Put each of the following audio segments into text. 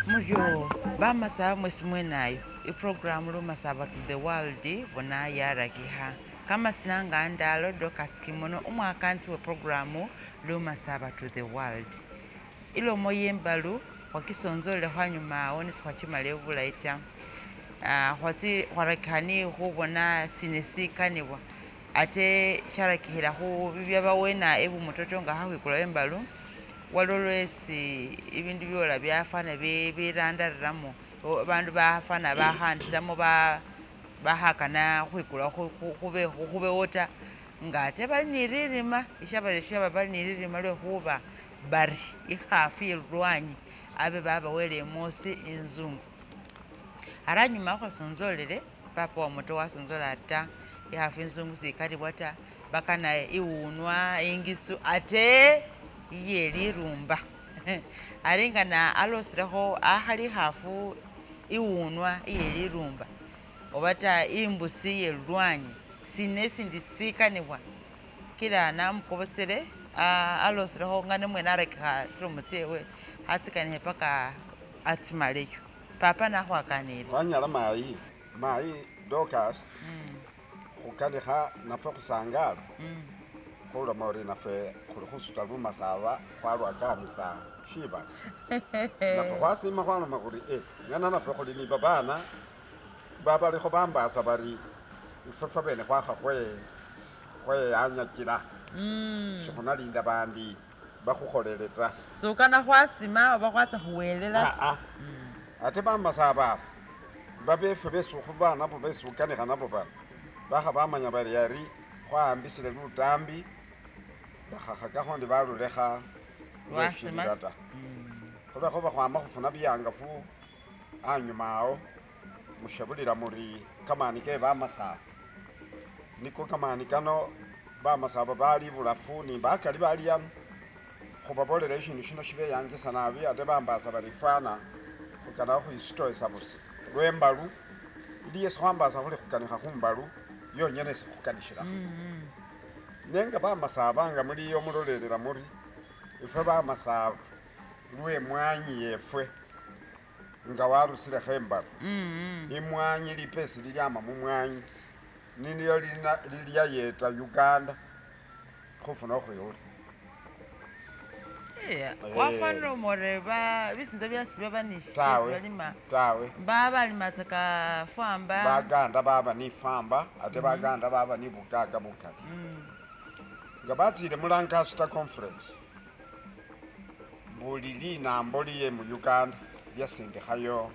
Muryo bamasaba mwesi mwenayo iprogramu lumasaba to the world bona yaragiha kama sinanga ndalo Dorcas Kimono umwakanzi we programu lumasaba to the world ilomo yembalu wakisonzole hwanyuma onisi hwachimale bulaita hwati hwarakani hubona sinesikanibwa ate sharakihira hu byabawena ebu mutoto nga hahwikula embalu walolwesi ibindu byola byafana birandariramo bandu bafana bahandisamo bahakana hwikula hubewota nga ate bali niririma ishaba bali niririma lwehuba bari ihafu yelwanyi abe babawele emosi inzungu aranyuma hwasonzolele papa wamoto wasonzola ata ihafu inzungu sikalibwa ta bakana iwunwa ingisu ate yelirumba aringana alosileho ahali hafu iwunwa yelirumba obata imbusi yelwanyi sinesindi sikanibwa kila namukobosele alosileho ngane mwene arekeha silomo tsewe hatsikanihe paka atimaleyo papa nahwakanile wanyala mayi Dorcas hukaniha nafe husangala huloma ori nafe huli husuta lumasaba hwalwakanisa shibala nafe hwasima hwaloma huri ngana nafe huli ni babana babaliho bambasa bari ifefe bene hwaha hweyanyakila sihunalinda bandi bahuholele ta sukana hwasima oba hwatsa huwelela ate bamasaba babefe besuhu banabo besukaniha nabo bana baha bamanya bari yari hwahambisile lutambi bahahakaho ndi baluleha lweshibila ta hulwehuba hwama hufuna byangafu anyuma awo mushebulila muri kamani ke bamasaba niko kamani kano bamasaba bali bulafu ni bakali bali yano hubabolela ishindu shino shibeyangisa nabi ate bambasa bari fana hukana huisitoesa busi lwembalu ili yesi hwambasa huli hukaniha humbalu yonyene sihukanishila nenga bamasaba nga muliyo mulolelela muri ife bamasaba lwemwanyi yefwe nga warusileho embalu imwanyi lipesi lilyama mumwanyi niniyo lilyayeta Uganda hufuna ohuyula wafanira more bisinza byasiba banishi balima tawe babalimatsaka famba baganda baba ni famba ate baganda baba ni bugaga bukali nga batsile mu Lancaster conference buli linambo liye mu Uganda lyasindihayo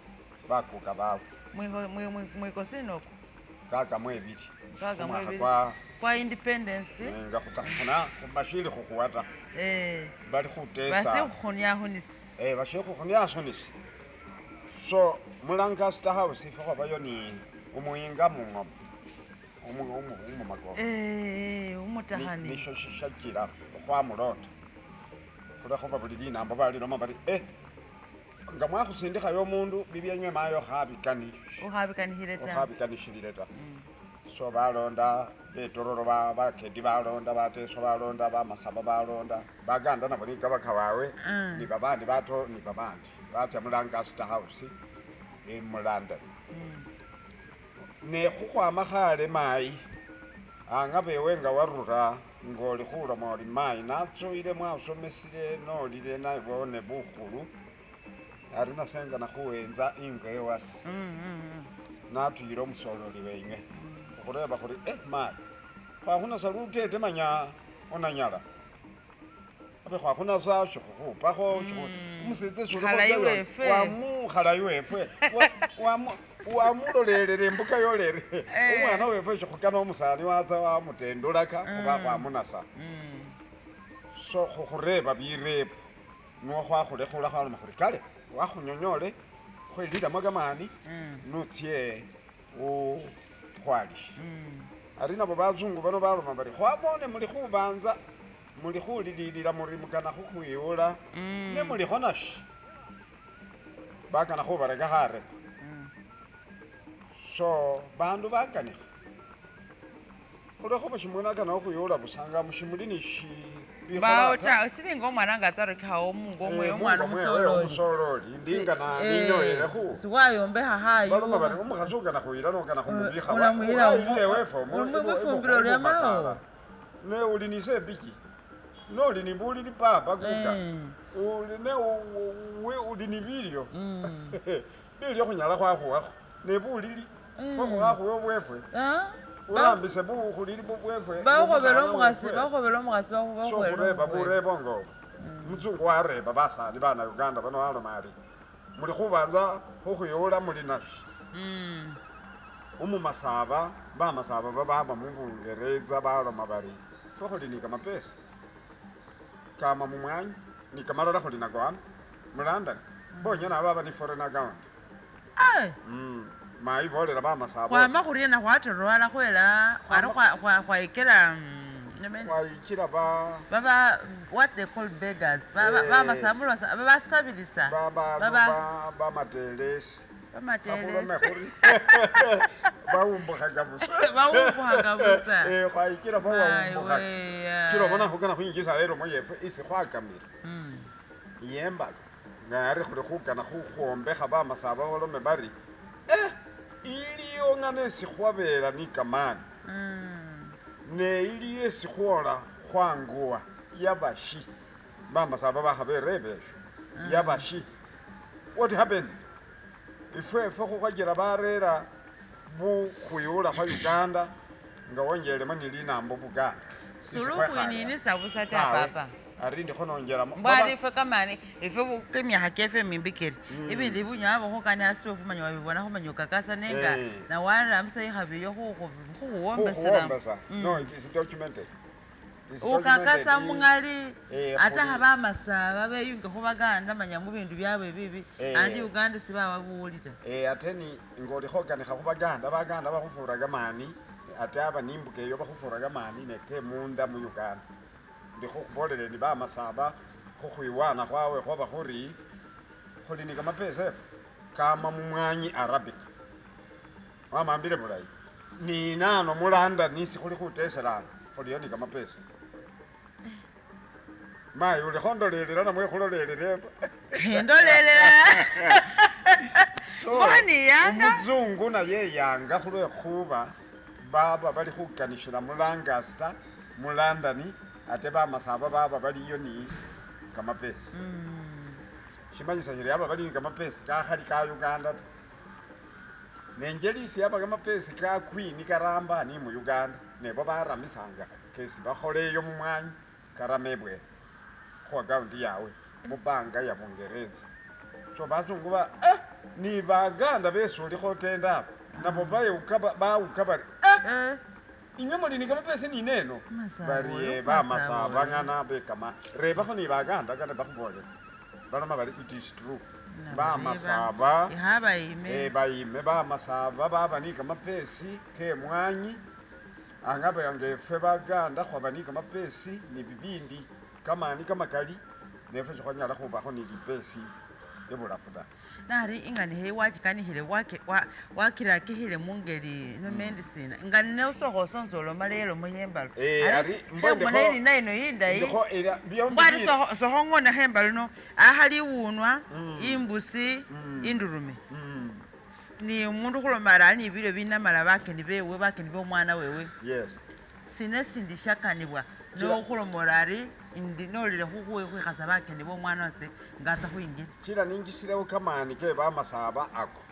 bakuka babo mwiko sinoko kaga mwebili kwa independence nga hutahufuna bashili huhuwata bali hutesa basi hukhuniahunisa bashili hukhuniahunisa so mu Lancaster house ife hwabayo ni umuyinga mungoma umumagoma umutahani nisho shishakila hwamulota hulehuba buli linambo baliloma bali nga mwahusindihayo mundu bibyenywe mayo uhabikanishilile ta so balonda betororo bakedi balonda bateso balonda bamasaba balonda baganda nabo ni gabaka wawe ni babandi batya mu Lancaster house mu London ne huhwama hale mayi anga bewe nga warura ngoli huloma oli mayi natsoile mwausomesile nolile nabone buhulu ari nasenga nahuwenza ingo ewasi natuyile omusololi wenywe hureba huri mayi hwahunasa lutete manya onanyala abe hwahunasa shihuhupaho umusitse wamuhalayi wefwe wamulolelele embuka yolere umwana wefwe shihukana omusani watsa wamutendulaka huba hwamunasa so huhureba birebo nuwo hwahulehula hwaloma huri kale wahunyonyole hwelilamo gamani nutsye uhwalishe ari nabo bazungu bano baloma bari hwabone muli hubanza muli hulililila muri mukana huhwiwula ne muliho nashi bakana hubareka hareka so bandu bakaniha hulwehuba shimwene akana huhwiwula busanga mushimuli bawuta silinga omwana ngatsarukhawo mungo omwe omwana omusololi ndinga ninyoyelekhu siwayombeha hayo baloma bari omukhasi ukana khuyila nokana khumubikha wefa mwifumbiro lyamawo ne uli ni sembiki noli ni mbulili papa kuka uli ni bilyo bilyo khunyala khwakhuwakho ne bulili khokhuwakhuwa obwefwe urambise bukhulili bubwefwe bakhobela omukhasi sokhureba burebo ngobo muzungu wareba basani bana uganda bano waloma ari muli khubanza khukhuyula muli nashi umumasaba bamasaba bababa mubungereza baloma bari fwe khuli ni kamapesa kama mumwanyi ni kamalala khuli nako ano mu London bonyana ababa ni foreign account mayi bolela bamasaba khwama khuriena khwatirwala khwela khwayikira khwayikira baba what they call beggars bamasabulwa babasabilisa bamatelesi bamatelesi bawumbukhaga busa khwayikira bawumbukhaga kilo bona khukana khuyinjisa lelo moyefe isi khwakamira yembalo ngari khuli khukana khukhwombekha bamasaba balome bari iliyo ngane sikhwabela ni kamani ne iliyo esikhwola khwanguwa yabashi bamasaba bakhaberebesho yabashi what happened ifwe khukhwajira barera bukhuyula khwa Uganda nga wonjelemo ni linambo Buganda sulukhwininisa busa ta papa ari ndi khononjelamo mbwali ife kamani ife kemyakha kefe mimbikile ibindi bunywa bokhukani asitofu manya wabibona khumanya ukakasa nenga nawarambisa ikhabiyo khuwombesela no it is documented ukakasa mungali ata bamasaba beyunge khubaganda manya mubindu byabwe bibi andi Uganda sibawabulita ate ni ngoli khokanikha khubaganda baganda bakhufuraga mani ate aba nimbukeyo bakhufuraga mani neke munda mu Uganda ndikho khubolele ni bamasaba khukhwiwana khwawe khoba khuri khuli ni kamapesa kama mumwanyi Arabic wamambile bulayi ni nano mulanda nisi khuli khutesela khuliyo ni kamapesa mayi uli khondolelela namwe khulolelele ndolelela umuzungu naye yanga khulwekhuba baba bali khukanishila mu Lancaster mu London ate bamasaba baba baliyo ni kamapesa shimanyisa shiri aba bali ni kamapesa kakhali ka Uganda nenjelisi aba kamapesa ka Queen karamba ni mu Uganda nebo baramisanga kesi bakholeyo mu mwanyi karamebwe kwa gaundi yawe mubanga ya Bungereza so bazungu ba ni baganda besuli khotenda nabo baye ukaba inye muli ni kamapesa ni neno bari bamasaba ngana bekama reba khoni baganda kana bakhubole baloma bari it is true bamasaba bayime bamasaba baba ni kamapesi ke mwanyi angaba yangefe baganda khwaba ni kamapesi ni bibindi kamani kamakali nefe chikhwanyala khubakho ni lipesi yebulafuda nari ingani he wachikanihile wakirakihile mungeli no medicine ingani neusokho sonzolo malelo muhembalo ari mboneli naino yindayi mbwari sohongona hembalo no ahali unwa imbusi indurume ni umundu khulomara ni bilo binamala bakeni bewe bakeni bomwana wewe yes sine sindishakanibwa no khulomorari indi nolile khukhuwe khwikhasa bakeni bomwana wase ngaza khuyingira kila ninjisilewo kamani ke bamasaba ako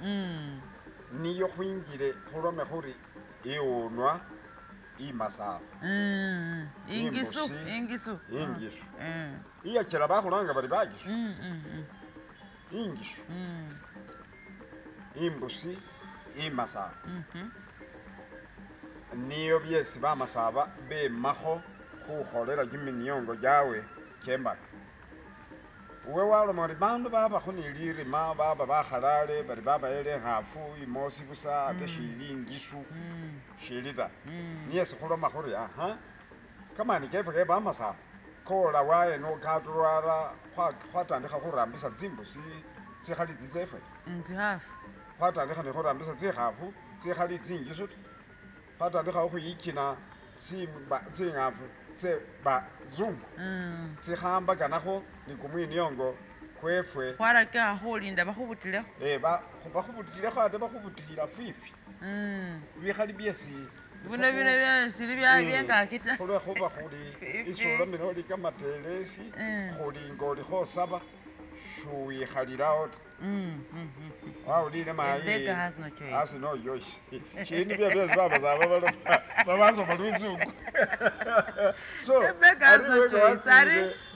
niyo khwinjile khulome khuri iwunwa imasaba ingisu iyakila bakhulanga bari bagishu ingishu imbusi imasaba niyo byesi bamasaba bemakho khukholela kiminyongo jawe kembaka uwe waloma ori bandu babakho ni lirima baba bakhalale bari babayele nkhafu imosi busa ate shili ingishu shili ta niyesi khuloma khuri kamani kefe ke bamasaba kola waye nokatulwala khwatandikha khurambisa tsimbusi tsikhali tsitsefe khwatandikha ni khurambisa tsikhafu tsikhali tsingishu ta khwatandikha khuyikina tsingafu tse bazungu tsikhambakanakho ni kumwiniongo kwefwe khwarakikha khulinda bakhubutilekho bakhubutilekho ate bakhubutilila fwifi bikhali byesi bino byesili byengaki ta khulwekhuba khuli isolomile oli kamatelesi khulinga olikhosaba shuwikhalirawo ta wawulile mayi hasi no yosi shini bya byesi babasaba babasoma lwizungu so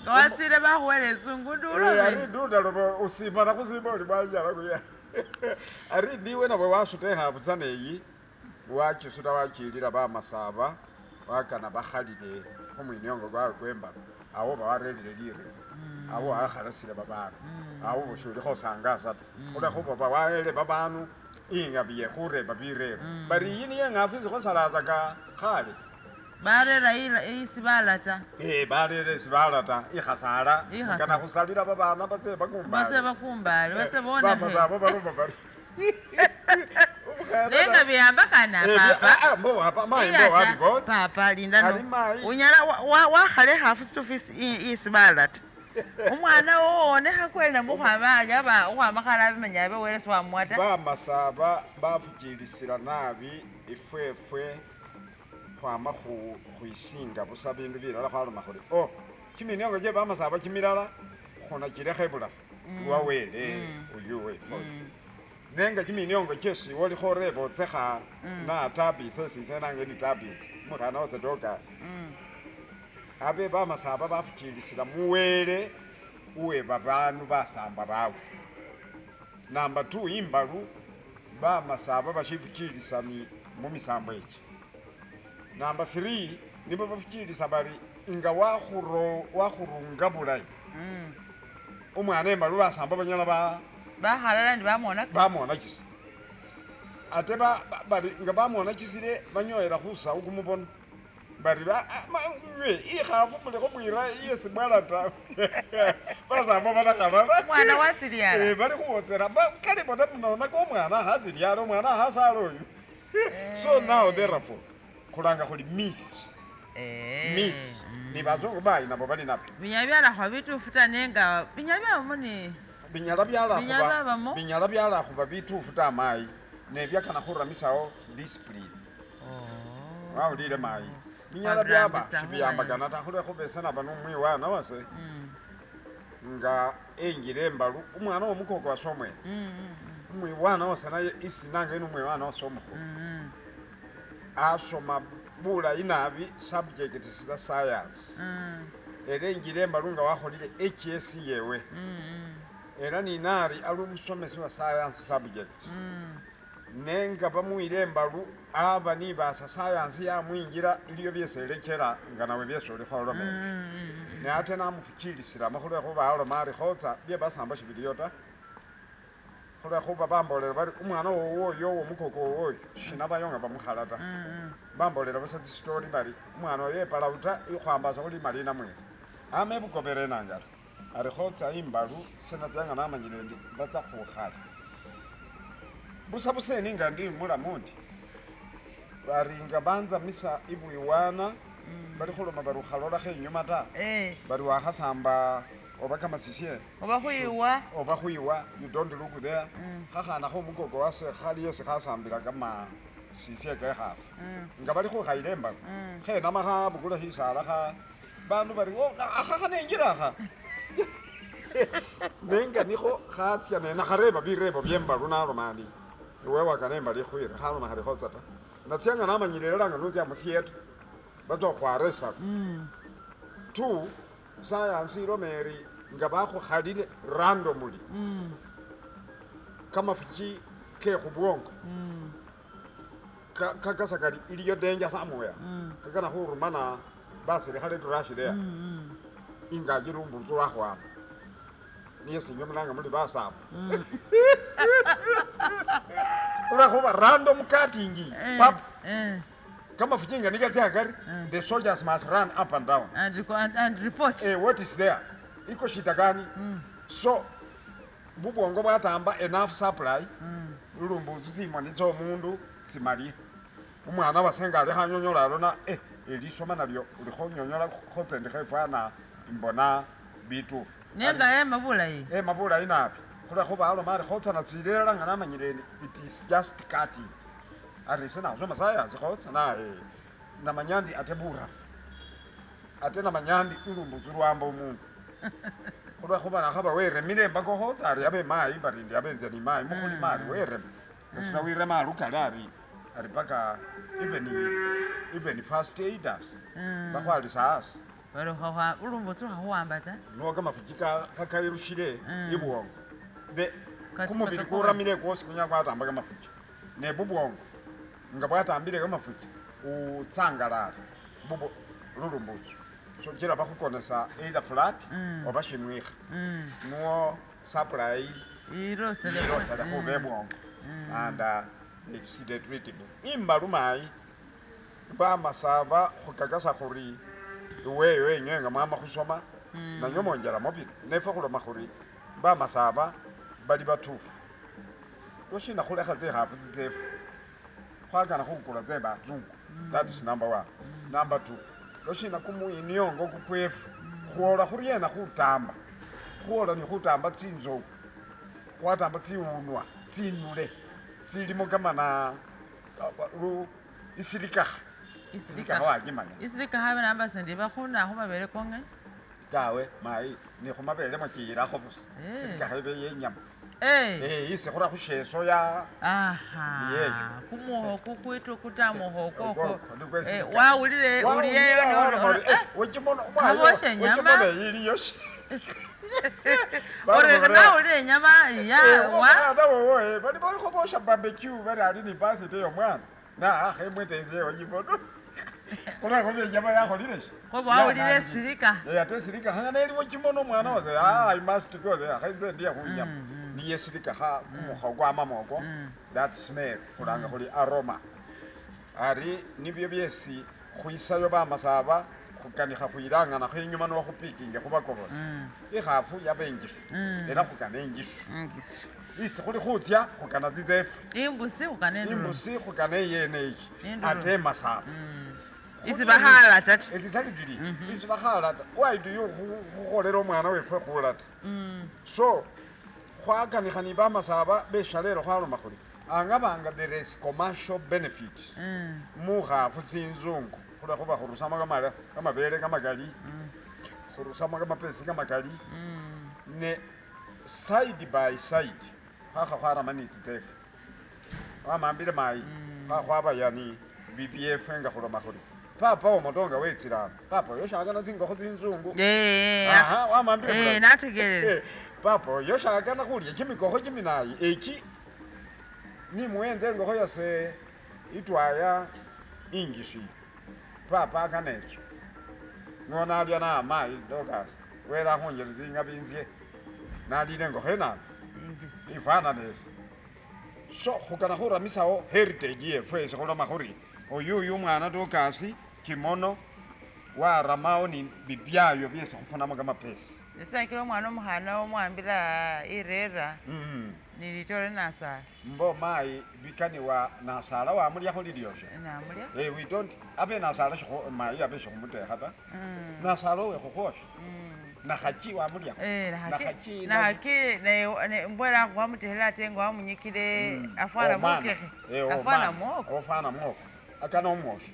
ngawatsile bakhuwela esungu ari ndunda lobo usimana khusimba oli mwanjala kuya ari ndiwe nabwe wasuta ekhafu tsana eyi wakisuta wakilila bamasaba wakana bakhalile khumwiniongo gwawe kwembala awo bawarelile lirimo awo wakhalasile babanu awo bushulikho sangasa ta khulekhuba bawayele babanu ingabiye khureba birebo bari iyi niyo eng'afu isikhosalatsaka khale barera isibala ta barera isibala ta ikhasala kana khusalila babana batse bakumbale batse bona bamasaba baroma bari lenga biyambakana papa lindano unyala wakhale hafu stufisi isibala ta umwana wowonekha kwelile mukhwamaja aba ukhwamakhala abimenya abe wele siwamwata bamasaba bafukilisila nabi ifwefwe khwama khwisinga busa bindu bilala khwaloma khuli kiminiongo kye bamasaba kimilala khunakilekho ebulafu lwawele uyuwe nenga kiminiongo kyesi wolikho oreba otsekha na tabisi esisenanga ni tabisi mukhana wose dokas abe bamasaba bafukilisila muwele uwe babanu basamba bawe namba 2 imbalu bamasaba bashifukilisa ni mumisambo eki namba 3 nibo bafukilisa bari inga wakhurunga bulayi umwana embalu basamba banyala bakhalala ndi bamona kisi ate bari nga bamona kisile banyoyela khusawu kumubono bari ikhafu mulekho mwira iyesibwala ta basamba banakhalala mwana wasiliala bali khuwotsela kale bona munonako omwana hasiliala omwana hasala oyu so now therefore khulanga khuli myths ni bazungu bayi nabo bali nabyo binya byalakhwa bitufu ta nenga binya byabamo ni binyala byalakhuba bitufu ta mayi nebyakana khuramisawo discipline wawulile mayi binyala byaba sibiyambagana ta khulwekhubesana bano umwiwana wase nga enjile embalu umwana womukoko wase omwene umwiwana wase naye isinanga ino umwiwana wase omukhulu asoma bulayi nabi subject sida science era enjile embalu nga wakholile HS yewe era ninali ali omusomesi wa science subject nenga bamuyile embalu aba nibasa science yamwinjira iliyo byeselekela nga nawe byesolikholome ne ate namufukilisila makhulwekhuba aloma ali khotsa bye basamba shibiliyo ta khulwekhuba bambolera bari umwana wowoyo womukoko wowoyo shinabayonga bamukhala ta bambolera busa tsistori bari umwana oyo epalauta ikhwambasa khulimalina mwene ama ebukobere nangata ari khotsa imbalu senatsanga namanyile ndi batsa khukhala busa buseni nga ndi mulamundi bari nga banza misa ibwiwana bali khuloma bari ukhalolakho inyuma ta bari wakhasamba oba kamasisye oba khwiwa you don't look there khakhana khomukoko wase khali yesi khasambila kamasisye kekhafu nga bali khukhayila embalu khenama khabukula shisala kha bandu bari akhakhanenjirakha nenga nikho khatsya nena khareba birebo byembalu nalomani iwe wakana embali khwire khaloma khali khotsa ta natsyanga namanyilelanga notsya mutheatre batsokhwaresa 2 science ilomeri nga bakhukhalile randomly kamafuki kekhubwongo kakasa kali iliyo danger somewhere kakana khurumana basilikhale to rush there ingaji lumbutsu lwakhwama niyo sinywe mulanga muli basamba kulakhuba random cutting pap kamafuki nga nikatsya akari the soldiers must run up and down and report what is there iko shida gani so bubwongo bwatamba enough supply lulumbuzi tsimoni tsomundu simali umwana wasenga ali khanyonyola alona elisoma nalyo ulikhonyonyola khotsende khefwana mbona bitufu nenga mabulayi mabulayi nabi khulekhuba aloma ari khotsana tsilela nga namanyileni it is just cutting ari sinasoma sayansi khotsana namanyandi ate burafu ate namanyandi ulumbutsu lwamba omundu khulwekhuba nakhaba weremile embako khotsa ari abe mayi barindi abenze ni mayi mukhuli mali werema kasina wirema alukali ari paka even first aiders bakhwalisa asi ulumbutsu khahuwamba ta no kamafuki kakairushile ibwongo kumubili kuramile kwosi kunya kwatamba kamafuki ne bubwongo nga bwatambile kamafuki utsangalala bubo lulumbutsu so kila bakhukonesa either flat oba shimwikha nuwo supply ilosele khube bwongo and it's the treatment imbalu mayi bamasaba khukakasa khuri iweyo enyenga mwama khusoma nanyo monjela mobili nefe khuloma khuri bamasaba bali batufu loshina khulekha tsikhafu tsitsefu khwakana khukula tsebanzungu that is number 1 number 2 loshina kumuyiniyongo kukwefu khwola khuriena khutamba khwola ni khutamba tsinzowu khwatamba tsiwunwa tsinule tsilimo kamana isilikakha wajimanya isilikakha abe nambasende bakhunakho mabele konge tawe mayi ni khumabele mwachiyilakho busa isilikakha ibe yenyama isi khura khusheso ya kumuhoko kwitu kutamuhoko wawulile uliyeyo wachimona nyama iliyo nawulile nyama yawa bali khobosha barbecue bali ali ni basi teyo mwana na khemwetenzeyo yibono khulakho byenyama yakholile khoba wawulile silika ate silika hangana eliwo chimono mwana wase I must go there khainze ndiye khunyama niye silika kumukha kwamamoko that smell khulanga khuli aroma ari nibyo byesi khwisayo bamasaba khukanikha khwilangana khwinyuma no khupikinge khubakobosa ikhafu yabenjishu era khukana enjishu isi khuli khutsya khukana zitsefu imbusi khukana eyeneyi ate masaba isi bakhala tata exactly isi bakhala why do you khukholela omwana wefwe khulata so khwakanikha ni bamasaba beshalelo khwaloma khuli angabanga there is commercial benefit mukhafu tsinzungu khulekhuba khurusamo kamabele kamakali khurusamo kamapesi kamakali ne side by side khakha khwarama ni tsitsefu wamambile mayi khwabayani BPF nga khuloma khuli papa omotonga wetsirano papa yoshakana tsingokho tsinzungu wamambile nategelele papa yoshakana khulya chimikokho chiminayi eki nimuwenze engokho yase itwaya ingishi papa akanetso ngona alya na mayi dokasi wela khunjeli zinga binzye nalile engokho enano ifana nesi so khukana khuramisawo heritage yefwe esi khuloma khuri oyuyu mwana dokasi kimono waramawo ni bibyayo byesi khufunamo kamapesi esakile omwana omukhana omwambila irera nilitole nasala mbo mayi bikaniwa nasala wamulyakho lilyoshe namulya we don't abe nasala mayi abe shikhumutekha ta nasala owekhukhwosha nakhachi wamulyakho nakhaki mbwela khwamutekhela ate nga wamunyikile afwana mwokekhe afwana mwoko ofana mwoko akana omwosha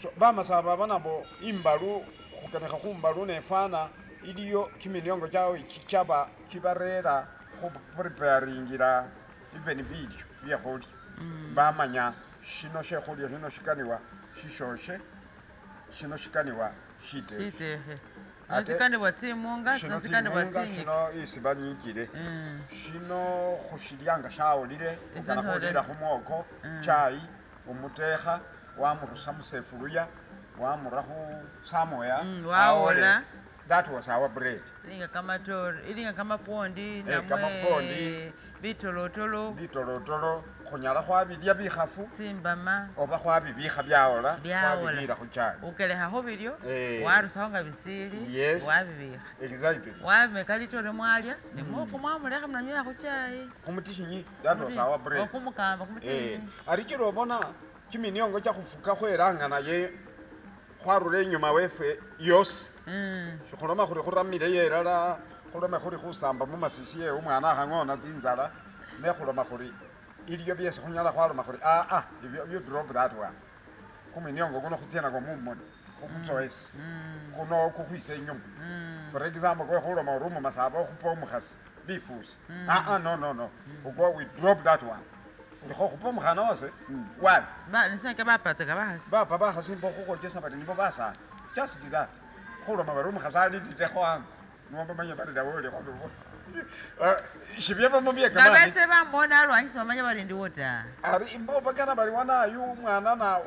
so bamasaba aba nabo imbalu khukanikha khumbalu nefana iliyo kimiliongo kyawe kichaba kibarera khupreparingira even bilyo byakhulya bamanya shino shekhulya shino shikaniwa shishoshe shino shikaniwa shitekhe sikanibwa tsimunga shino sikanibwa tsimunga shino isi banyikile shino khushilya shawulile khukana khulila khumwoko chai umutekha wamurusa musefuluya wamura khusamoya wawola that was our bread ilinga kamapondi kamapondi bitolotolo khunyala khwabilya bikhafu tsimbama oba khwabibikha byawola khwabilila khuchai ukelekhakho bilyo warusakho nga bisili wabibikha exactly wabimeka litole mwalya nimwoko mwamulekha munanywela khuchai kumutishinyi that was our bread okumukamba kumutishinyi arikilo obona kiminiongo kyakhufuka khwelanga naye khwarura enyuma wefe yosi shikhuloma khuri khuramile yelala khulome khuri khusamba mumasisi yewe umwana akhang'ona tsinzala nekhuloma khuri iliyo byesi khunyala khwaloma khuri you drop that one kuminiongo kuno khutsenako mumoni khukutsoesi kuno kukhwisa enyuma for example kwekhuloma uri umumasaba okhupa omukhasi bifusi no ukwo we drop that one ulikho khupa omukhana wose why niseke bapateka bahasi bapa bakhasi mbo khukhokesa bati nibo basala just that khuloma bari umukhasi aliditekho ango nibo bamanye bari dawolekho shibyeba mubyeka mani babese bambona alwanyisa bamanye bari ndiwo ta ari imbo bakana bari wanayu umwana na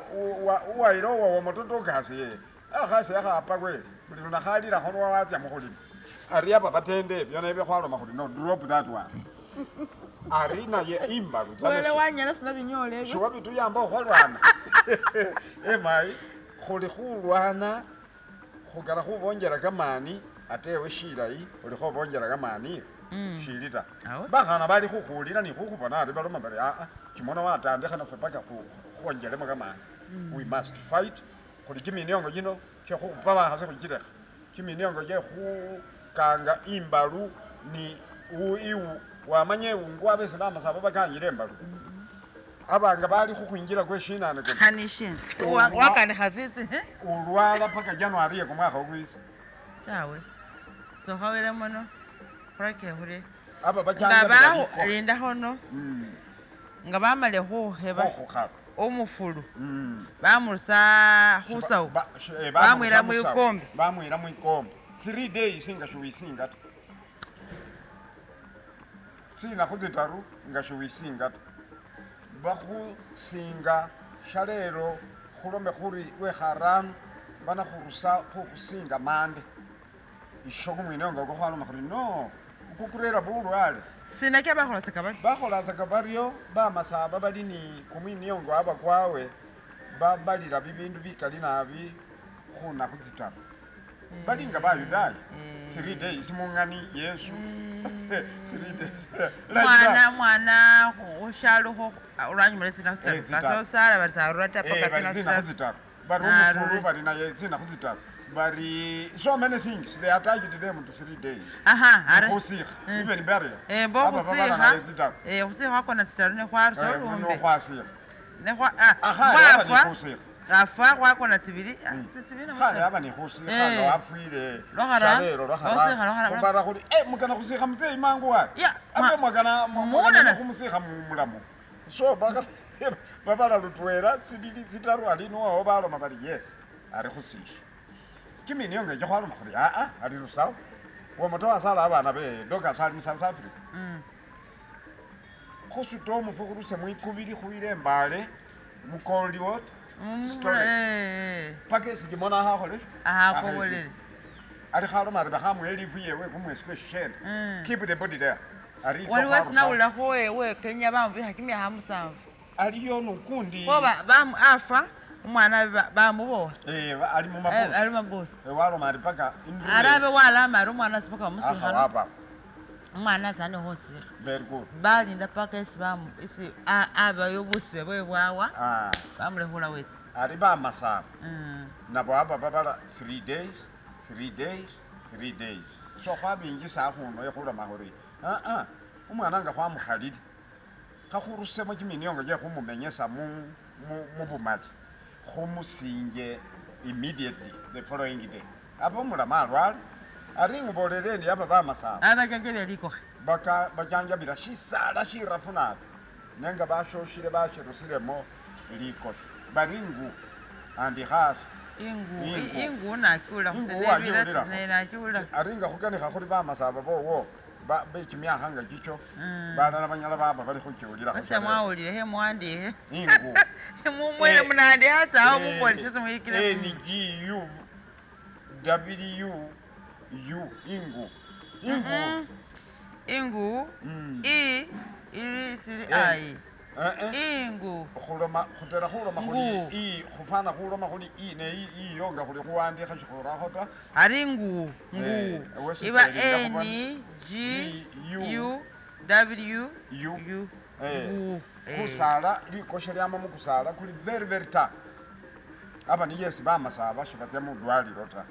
uwairo wa mototo kasi ye akhasi akhapa kweli buli lunakhalira khono wawatya mukhulima ari apa batende byona ibe khwaloma khuli no drop that one ari naye imbalu wele wanyala sina binyole ebyo shiwa bitu yamba khwalwana mai khuli khulwana khugala khubonjera kamani atewe shilayi uli khobonjera kamani shilita bakhana bali khukhulira ni khukhubona ari baloma bari kimono watandekhana fwe paka khonjelemo kamani we must fight khuli kiminiongo gino kyekhukupa bakhasi khukirekha kiminiongo kyekhukanga imbalu ni iwu wamanye ungwa bese bamasaba bakanyira embalu abanga bali khukhwinjira kweshinane kuno hanishin wakane khazitsi ulwala paka January kumwakha okwisa tawe so hawele mono kurake hure aba bachanga linda hono nga bamale khuheba khukhaba omufulu bamurusa khusawu bamwira muikombe 3 days nga shuwisinga ta sina khuzitaru nga shuwisinga ta bakhusinga shalero khulome khuri lwekharano bana khurusa khukhusinga mande ishoku mwinonga khwaloma khuri no kukurera bulwale sina kya bakholatsaka baryo bamasaba bali ni kumwiniongo aba kwawe balira bibindu bikali nabi khuna khutsitaru bali nga bayudayi 3 days mungani Yesu 3 days mwana ushalukho olwanyuma tsina khusala barisarurata paka tsina khutsitaru bari umufulu bari naye tsina khutsitaru bari so many things they attached them to 3 days khusikha even burial khusikha khakona tsitaru nekhwarisa olumbe khwasikha afa khwakona tsibili khale aba ni khusikha lo afwile shalero lwakhara khuli mukana khusikha mutseyi mangu wa abe mukana khumusikha mulamu so babala lutwela tsibili tsitaru ali nuwawo baloma bali yes ari khusikha kiminiongo ekyo khwaloma khuli ali lusawo womoto wasala abana be dokas ali mu South Africa khusuta omufu khuruse mwikubili khwile embale mu Cold Water paka esikimona akhakolesha ari khaloma ari bakhamwe elifu yewe kumwesi kweshishenda keep the body there waliwo sinawulakho wewe Kenya bamubikha kimyakha musanvu aliyo nukundi koba afa umwana bamubowa ali mumabosi waloma ari paka arabe walama ari umwana sipaka wamusikhana umwana zane hosikha very good balinda paka esi abayo busi bebwe bwawa bamulekhula wetsi ari bamasaba nabo aba babala 3 days so khwabinjisa akhuno ekhuloma khuri umwana nga khwamukhalile khakhurusemo kiminiongo kyekhumumenyesa mu bumali khumusinje immediately the following day aba omulama alwale ari nguboleleni aba bamasaba abajanjabira likokhe bajanjabira shisala shirafu nabi nenga bashoshile bashirusiremo likoshe bari ngu andi khasi ingu nakiwula khusenebira aringa khukanikha khuri bamasaba bowo bekimyakha nga kicho balala banyala baba bali khukiwulira khasa mwawulire he mwandihe ingu mumwele munandiha sawa mukoleshe simuyikile NGU ingu ili siri ai ingu khutera khuloma khuli khufana khuloma khuli ne yonga khuli khuwandikha shikhorakho ta ari ngu iba NGUW kusala likosha lyama mukusala kuli very very tough aba ni yesi bamasaba shibatya mu dwaliro ta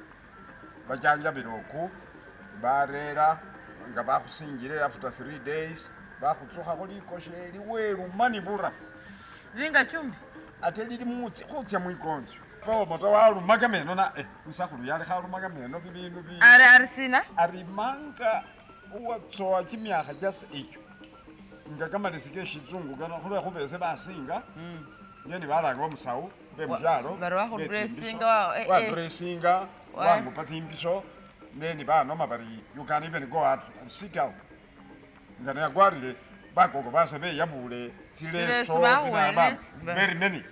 bajanjabira oku barera nga bakhusingile after 3 days bakhutsukhaho likoshe liwelumani burafu linga chumbi ate lili khutsya mwikonzo moto walumaka meno na musakhulu yalikhalumaka meno bibindu ari sina arimanga uwatsowa kimyakha jasi ekyo nga kamalisi keshizungu kano khulwekhubese basinga ngeni balanga omusawu bemusyalo wadressinga wangupa tsimbiso neni banoma bari you can even go out and sit down nga neyagwarire bakoko base beyabule tsileso binaba very many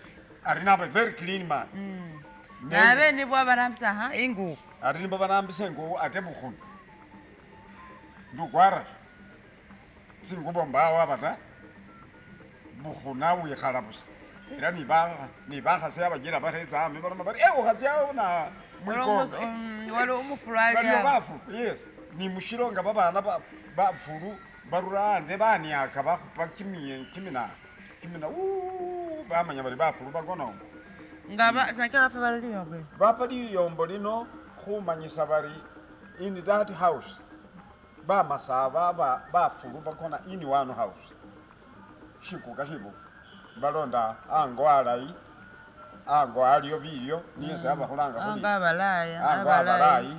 ari naba very clean man nabe nibwo barambisa ingubo ari nibwo barambisa ingubo ate bukhunu ndukwara tsingubo mbawo abata bukhuna wikhala busa era nibakhasi abajira bakhetsa ame baroma bari ukhatyawo na mwikombe waliwo umufulali baliwo bafulu yes ni mushiro nga babana bafulu barura anze baniaka bakhupa kimina bamanya bari bafulu bagono nga sanke bapa liyombo lino khumanyisa bari in that house bamasaba bafulu bakona in one house shikuka shibu balonda ango alayi ango aliyo bilyo niyese abakhulanga khuli ango abalayi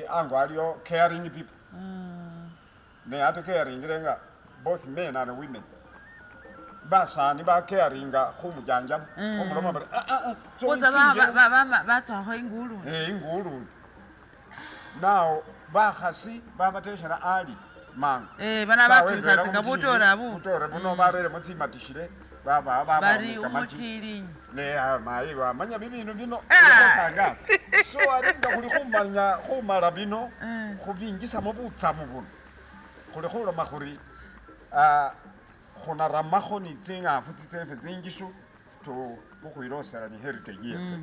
ango aliyo caring people ne ate caringirenga both men and women basani ba caringa khumujanjabu omuloma bari batswakho ingulu ingulu now bakhasi babateshera ali manga bana batuzatsinga butore buno barere mutsimatishire bari umutili ne mayi bamanya bibintu bino sangaza so aringa khuli khumala bino khubingisa mu butsamu buno khuli khuloma khuri khunaramakho ni tsingafu tsitsefe tsingishu to khukhwilosela ni heritage yefe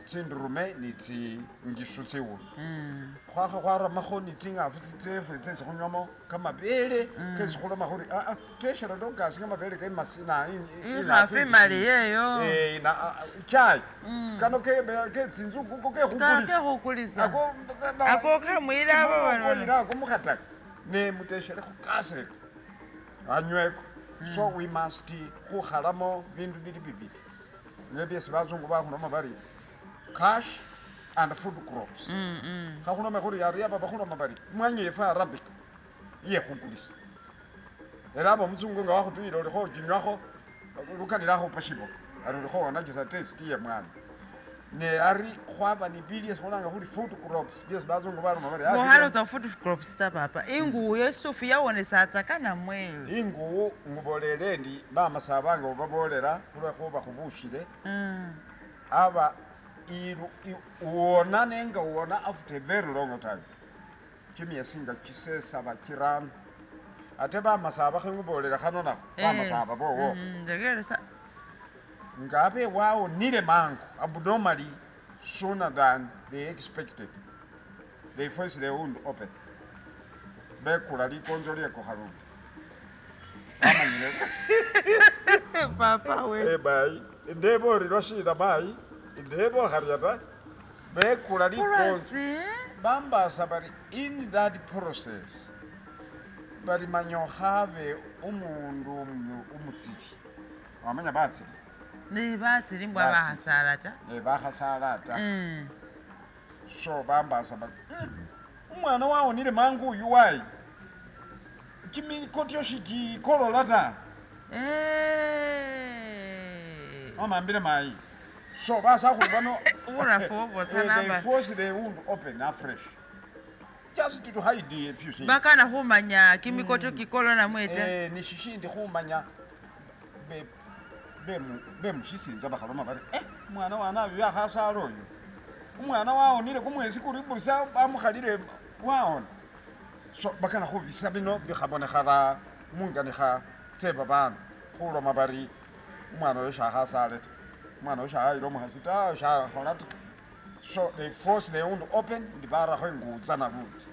tsindurume ni tsingishu tsiwulu khwakha khwaramakho ni tsingafu tsitsefe tsesi khunywamo kamabele kesi khuloma khuri tweshera dokasi kamabele kemasina ingafu imali yeyo chai kano ketsinzuku kekhukulisa ako kamwila ako mukhataka ne muteshere khukaseka anyweko so we must khukhalamo bindu bili bibili nebyesi bazungu bakhuloma bari cash and food crops khakhuloma khuri yari aba bakhuloma bari mwanyefe arabic yekhukulisa era abo muzungu nga wakhutuyile olikho okinywakho lukanilakho pashiboka ari olikho wonachisa test ye mwana ne ari khwaba ni bili esikhulanga khuli food crops byesi bazungu baloma bari mohalo tsa food crops ta papa inguwo yesufu yawonesa tsakana mweyo inguwo ngubolele ndi bamasabanga obabolera khulwekhuba khubushile aba uwona nenga uwona after very long time kimyesinga kisesaba kirano ate bamasaba khengubolera khano nakho bamasaba bowo ngabe wao nile mango abnormally sooner than they expected. They force the wound open. Bekula likonzo lyeko khalungi amanyire papa we bai ndebo riroshira bai ndebo khariata bekula likonzo bambasa bari in that process bari manyo have umundu umutsili wamanya batsili ne batsili mbwa bahasara ta bahasara ta so bambasa bari umwana wawo nile mangu uyu wayi kimi kotyo shiki kolola ta omambile mayi so basakhulubano they force the wound open afresh just to hide a few things bakana khumanya kimikoto kikolola mwete ni shishindi khumanya bemushisinza bakhaloma bari umwana wanabi yakhasala oyu umwana wawonile kumwesi kuri busa bamukhalile wawona so bakana khubisa bino bikhabonekhala munganikha tseba bantu khuloma bari umwana oyo shakhasale ta umwana oyo shahayile omukhasi ta shakhola ta so they force the wound open ndi barakho ingutsa nalundi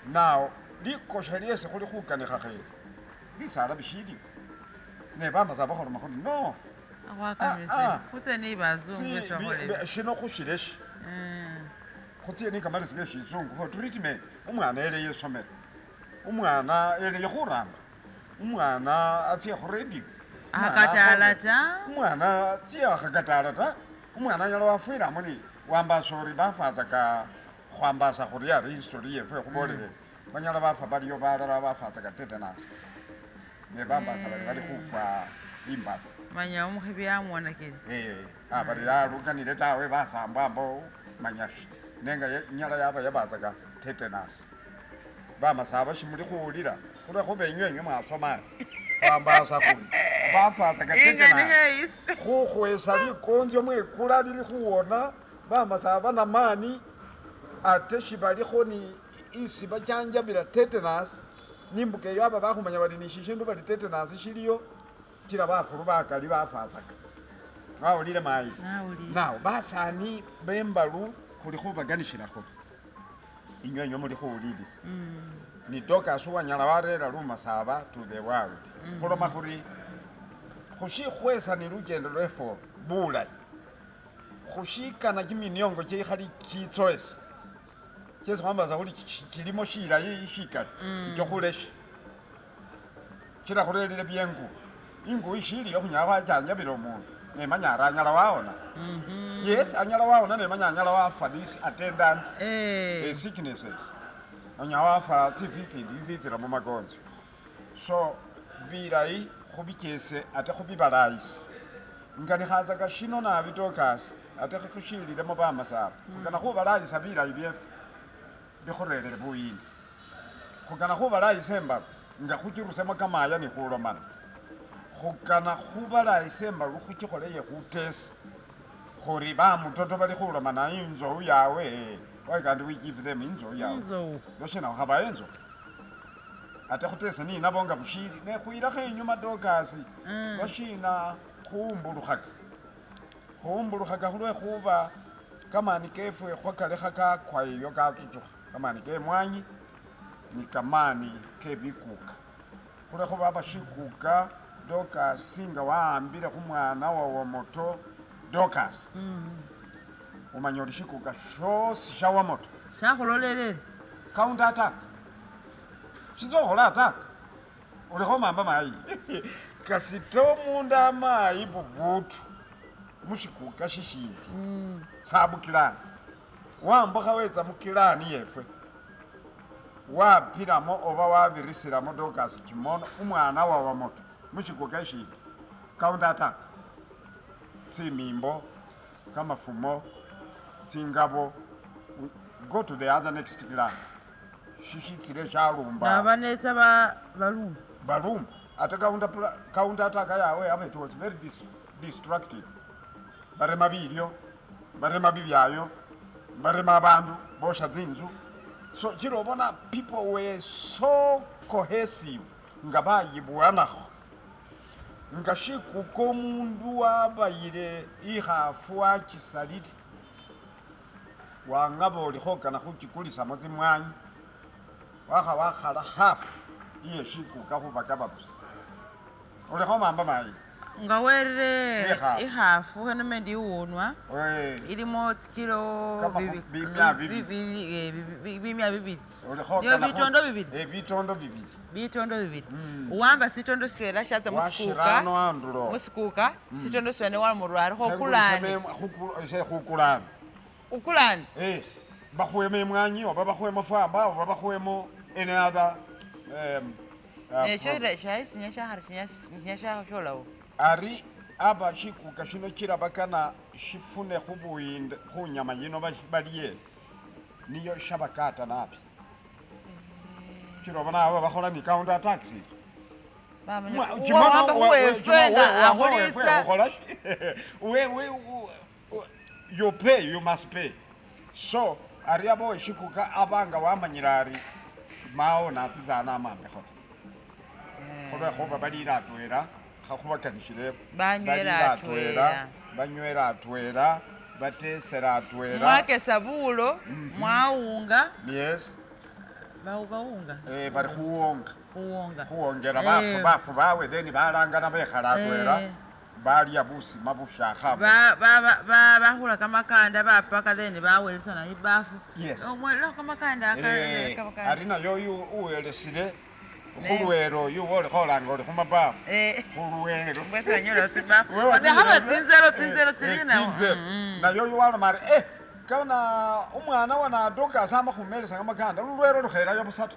now likosha lyesi khuli khukanikha khele bisala bishiliwo ne bamaza bakholoma khuli no shino khushile shi khutsie ni kamalisi ke shizungu for treatment umwana eleye somero umwana eleye khuramba umwana atsie khuradio akatala ta umwana atsie akhakatala ta umwana anyala wafwiramo ni wambasa ori bafatsaka khwambasa khuri ari history yefe khubolele banyala bafa baliyo balala bafatsaka tetanus ne bambasa bali khufa imbala manya umukhibi amwonakele bali lalukanile tawe basambwambo manyashi nenga nyala yaba yabatsaka tetanus bamasaba shimuli khuwulira khulekho benywenywe mwasomana bambasa khuli bafatsaka tetanus khukhwesa likonzyo mwekula lili khuwona bamasaba namani ate shibalikho ni isi bachanjabila tetanus nimbuka eyo aba bakhumanya bali ni shishindu bali tetanus shiliyo kila bafulu bakali bafatsaka wawulile mayi nawo basani bembalu khuli khubaganishilakho inywenyo muli khuwulilisa ni doctors wanyala warera lumasaba to the world khuloma khuri khushikhwesa ni lugendo lwefo bulayi khushikana kiminiongo chikhali kitsoesa chesi khwambaza khuli kilimo shilayi shikali icho khulesha kila khurelile byengu ingu ishiliyo khunyala khwachanjabila omundu nemanya ari anyala waona yes anyala waona nemanya anyala wafa this attendant sicknesses anyala wafa tsifisidi isitsila mumagonzo so bilayi khubichese ate khubibalayisi nga nikhatsaka shino nabi doctors ate khushililemo bamasaba khukana khubalayisa bilayi byefe bikhurelele buyini khukana khubalayisa embalo nga khuchirusemo kamaya ni khulomana khukana khubalayisa embalo khuchikholeye khutesa khuri bamutoto bali khulomana inzowu yawe why can't we give them inzowu yawe loshina khaba enzo ate khutesa ni nabo nga bushili ne khuyilakho inyuma doctors bashina khuumbulukhaka khulwe khuba kamani kefwe khwakalekha kakwayo katsutsukha kamani kemwanyi ni kamani kebikuka khulekhuba bashikuka doctors nga waambile khumwana wawa moto doctors umanya uli shikuka shosi shawa moto shakhulolelele counter attack shizokhola attack ulikho mamba mayi kasita omundu amayi bubutu mushikuka shishindi sabukilani wambukha wetsa mukilani yefwe wapilamo oba wabirisilamo doctors kimono umwana wawa moto mushikuka shindi counter attack tsimimbo kamafumo tsingabo go to the other next clan shishitsile shalumba nabanetsa balumba ate counter attack yawe aba it was very destructive barema bilyo barema bibyayo barema abandu bosha zinzu so chilobona people were so cohesive nga bayibwanakho nga shikuko mundu wabayile ikhafu wachisalili wangaba olikhokana khuchikulisamo tsimwanyi wakhala hafu iye shikuka khubakaba busa olikho mamba mayi nga werere ikhafu khanome ndiwunwa ilimo tsikilo bimya bibili niyo bitondo bibili uwamba sitondo sitwela shatsa musikuka sitondo sitwela ne walomurwari khukulani ukulani bakhwemo emwanyi oba bakhwemo famba oba bakhwemo any other shinya sholawo ari aba shikuka shino kirabakana shifune khubuyinde khunyama yino baliye niyo shabakata nabi kirobana aba bakhola ni counter attack you must pay so ari abo shikuka abanga wamanyirari mao natsizana amambe khota khoba khoba balira atwera khakhubakanishile banywera atwera batesera atwera mwakesa bulo mwawunga yes bawunga bari khuwongera bafu bawe then balangana bekhala atwera balya busima bushakha bahula kamakanda bapaka then bawelesa nayo ibafu omwelo kamakanda ari nayo uwelesile khulwelo yuwolikholanga oli khumabafu khulwelo haba tsinzelo tsirina nayo yuwaloma ari kana umwana wanadoka asama khumelesa kamakanda lulwelo lukhelayo busatu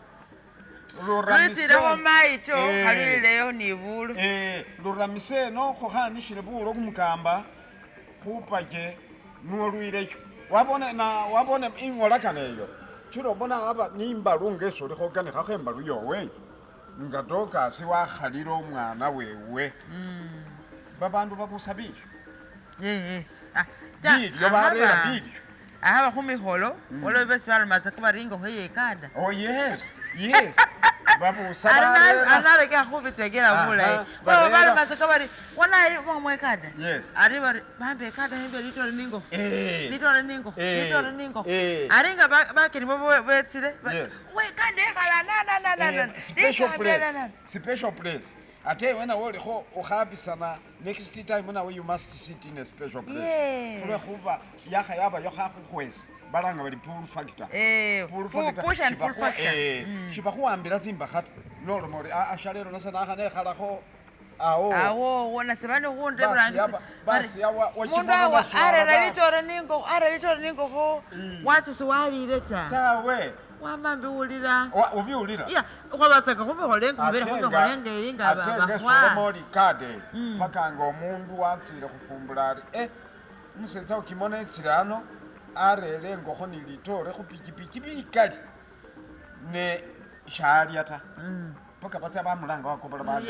lwitsileho maito khalwileyo ni bulu luramise eno khukhanishile bulo kumukamba khupake nuolwileyo wabone ing'olakana eyo chilobona aba nimbalu ngesolikho kanikhakho embalu yowe nga dokasi wakhalila omwana wewe babandu babusa bilyo bilyo barera bilyo ahaba khumikholo waliwo besi balomatsaka bari ingokho yekada yes analekea khubitegela bulayi balomatsaka bari wanayi mwekada ari bari bambe ekada hembe litole ningokho ari nga bakeni bo betsile wekada ekhala special place ate wena wolikho ukhabisana next time nawe you must sit in a special place khulwekhuba yakha yabayo khakhukhwesa balanga bali pool factor shibakhuwambila tsimbakha ta noloma ori ashalelo nase nakha nekhalakho awo wona sebane khunde mundu awa arera litore ningokho watsi siwalile tawe wamambi ulira ubiulira khwabatsaka khubikhola engubele khubikhola engeyinga bakhwa kade pakanga omundu watsile khufumbula ari umusetsa ukimona etsile ano arele engokho ni litore khupikipiki bikali ne shalya ta paka batsa bamulanga wakobola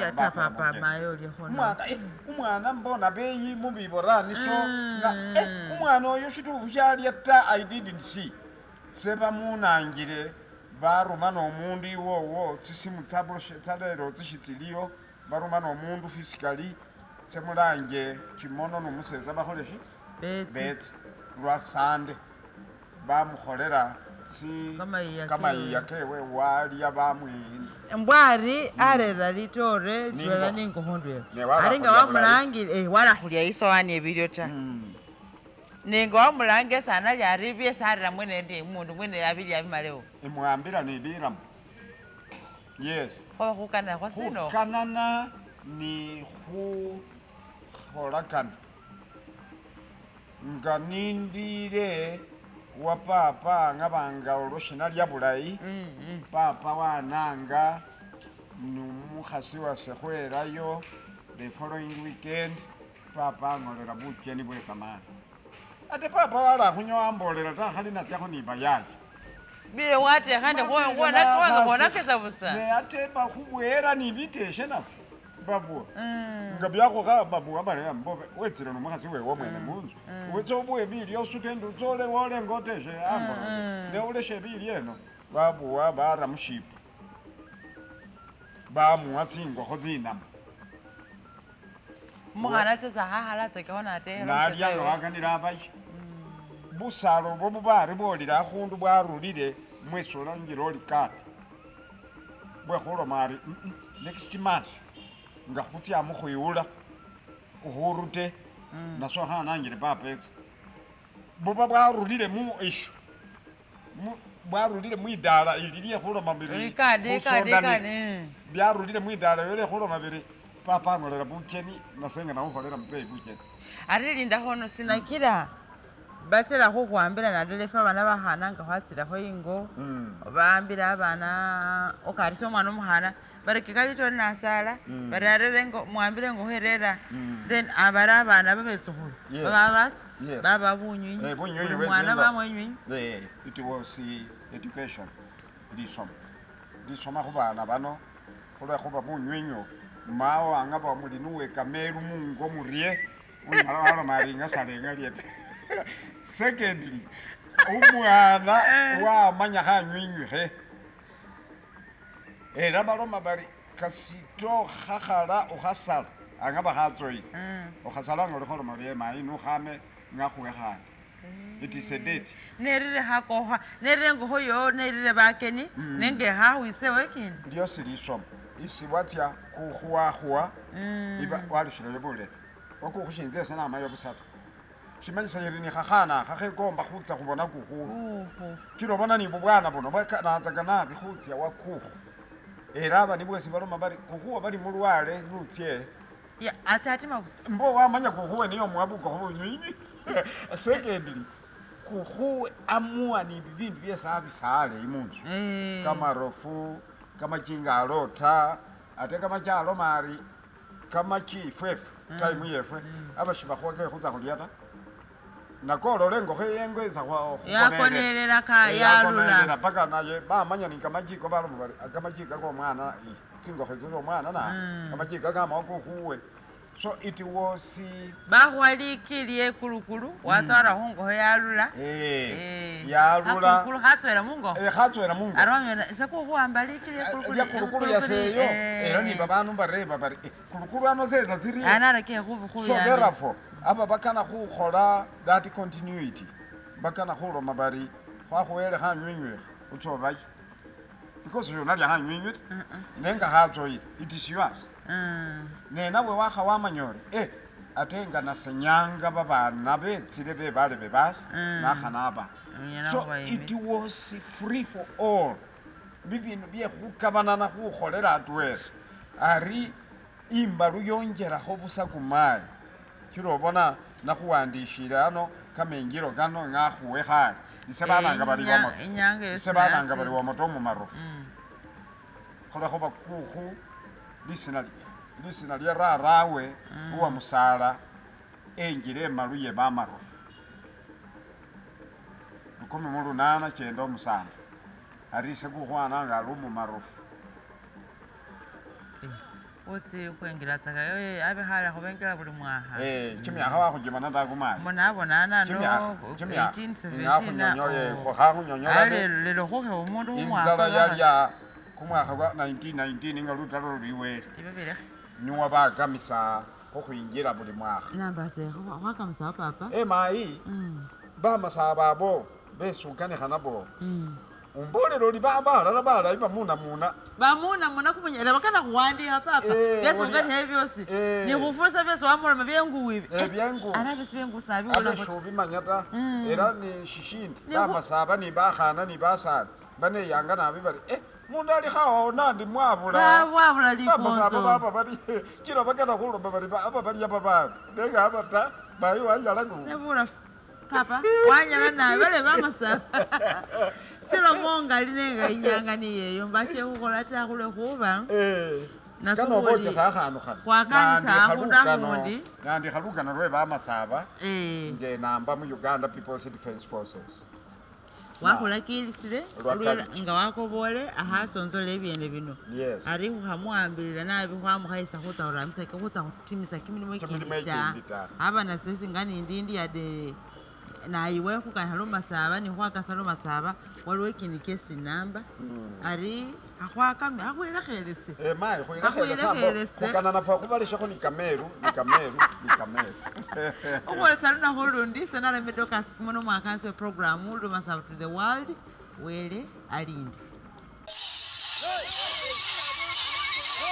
umwana mbona beyi mubiboraniso umwana oyo shitufu shalya ta I didn't see sebamunangile baruma nomundu iwowo tsisimu tsalero tsishitsiliyo baruma nomundu fisikali tsemulange kimono nomuseza bakholeshi betse lwa sande bamukholera kamayiya kewe walya mbwari arera litore litwela ningokho ndwela ari nga wamulangile walakhulya isowani ebilyo ta ninga wamulanga esana lyari byesarira mwene ndi mundu mwene yabili yabimalewo imwambila nibilamu khoba khukana khwasino khukanana ni khukholakana nga nindile wa papa ngabanga oloshina lya bulayi papa wananga numukhasi wase khwelayo the following weekend papa angolera bucheni bwe kamani ate papa wala khunyowa ambolera ta khali natyakho niba yaye biye watekhane khona kesa busa ne ate bakhubwera nibiteshe nabo babua nga byakho babua bari mbobe wetsile nomukhasi wewe mwene munzu wetsobuwe bilyo usute ndutsole wole ngoteshe ambo ne uleshe bilyo eno babua bara mushipu bamuwa tsingokho tsinama mukhana tsesa hakhala tsekehona ate nalyango wakanira abayi busalo bwo bubari bolira akhundu bwarulile mwesolangile olikati bwekhuloma ari next month nga khutsyamu khwiwula ukhurute naso khanangile papetsa buba bwarulile mu ishu bwarulile mwidala ili lyekhuloma biri byarulile mwidala yo lyekhuloma biri papa angolera bucheni nasenga namukholera mutseyi bucheni ari lindakhono sinakila batela khukhwambila nadelefa abana bakhana nga khwatsilakho ingo bawambila abana okarisa omwana omukhana barekeka litole nasala bari arere mwambile engokho erera then abari abana babetsukhulu bababasi baba bunywinywi buli mwana bamwenywinywi it was education lisoma khubana bano khulwekhuba bunywinywi mawo angaba muli nuwekamelu mungo murie unyala waloma alinga salenga lyete secondly umwana wamanya khanywinywi era baloma bari kasito khakhala ukhasala angaba khatsoyi ukhasala ngolekholoma lye mayi nukhame ngakhuwekhana it is a date nerire khakokha nerire ngokho yo nerire bakeni nenge khahwisewo ekindi lyosi lisoma isi watya khukhwakhuwa iba walushile bule wakukhushinze sana amayo busatu shimanyisa yiri ni khakhana khakhekomba khutsa khubona kukhu kilo bona ni bubwana buno bakananzaga nabi khutsia wakukhu era aba nibwe sibaloma bali kukhu bali mulwale nutye ya atati mabusa mbo wamanya kukhu niyo mwabuka khubunywini secondly kukhu amua ni bibindu byesa bisale imunzu kama rofu kama chingalota ate kama chalo mari kama chifwefu time yefwe abashibakhwake khutsa khulyata nakolo lengo kheyengo isa yakonelela ka yalula paka naye bamanya ni kamajiko balomo bali kamajiko ko mwana tsingokho zo mwana na kamajiko kama kukhuwe so it was bahwalikiliye kulukulu watwara hongo yalula yalula kulukulu hatwera mungo hatwera mungo aromera sekukhuambalikiliye kulukulu ya kulukulu yaseyo era ni babantu bareba bari kulukulu ano zeza ziri anareke khubu so therefore aba bakana khukhola that continuity bakana khuloma bari khwakhwele khanywinywe uchobayi because you nalya khanywinywe nenga hatsoyi it is yours nena bwe wakha wamanyore atenga nasenyanga babana betsile bebale bebasi nakhanaba so it was free for all bibindu byekhukabanana khukholela atwela ari imbalu yonjelakho busa kumayi kirobona nakhuwandishile ano kamenjilo kano ngakhuwe khali isebananga bali wamoto mumarofu kholakho bakukhu lisina lya rarawe uwa musala enjile emalu ye bamarofu 1897 arise kukhwana ali mumarofu uti kwengela tsaka yo abe hala khobengela buli mwaha kimyakha wakhujimana takumayi bonabonana no 1817 lelo khokhe umundu inzala yalya kumwakha kwa 1919 nga lutalo luliwele niwa bakamisa khukhwinjila buli mwakha nambase khwakamisa papa mayi bamasaba abo besukanikha nabo umbolelo libabalala balayi bamuna kumenyela bakana khuwandikha papa byesukanihe byosi nikhufusa byesi wamuloma byenguwi ana byesi bengusabi abeshubimanya ta era ni shishindi bamasaba ni bakhana ni basala baneyanga nabi bali mundu alikhawo nandi mwabula likonso baba bali kilo bakana khuloma bali aba bali ababandu nenga abata bayi wanyalaku nebula papa wanyala nabi bale bamasaba telo monga linenga inyanga niyeyo mbashe khukhola ta khule khuba kano boje sakhano khano kwakanisa akhundi nandi khalukana lwe bamasaba nge namba mu Uganda People's Defence Forces wakhola kilisile nga wakobole ahasonzola ebyene bino ari khuhamuambilila nabi khwamukhaisa khutsa khuramisa khutsa khutimisa kimilimo ikindita abana sesi ngani ndindi yade naiwe khukana lomasaba ni khwakasa lomasaba waliwo ikindi kesi namba ari akhwakame akhwilekhelese mayi khwilekhelese khukana nafa khubaleshakho ni kameru ukhwelesa lunakho lundi senalemedde okasimono mwakansi we programu lomasaba to the world wele alinde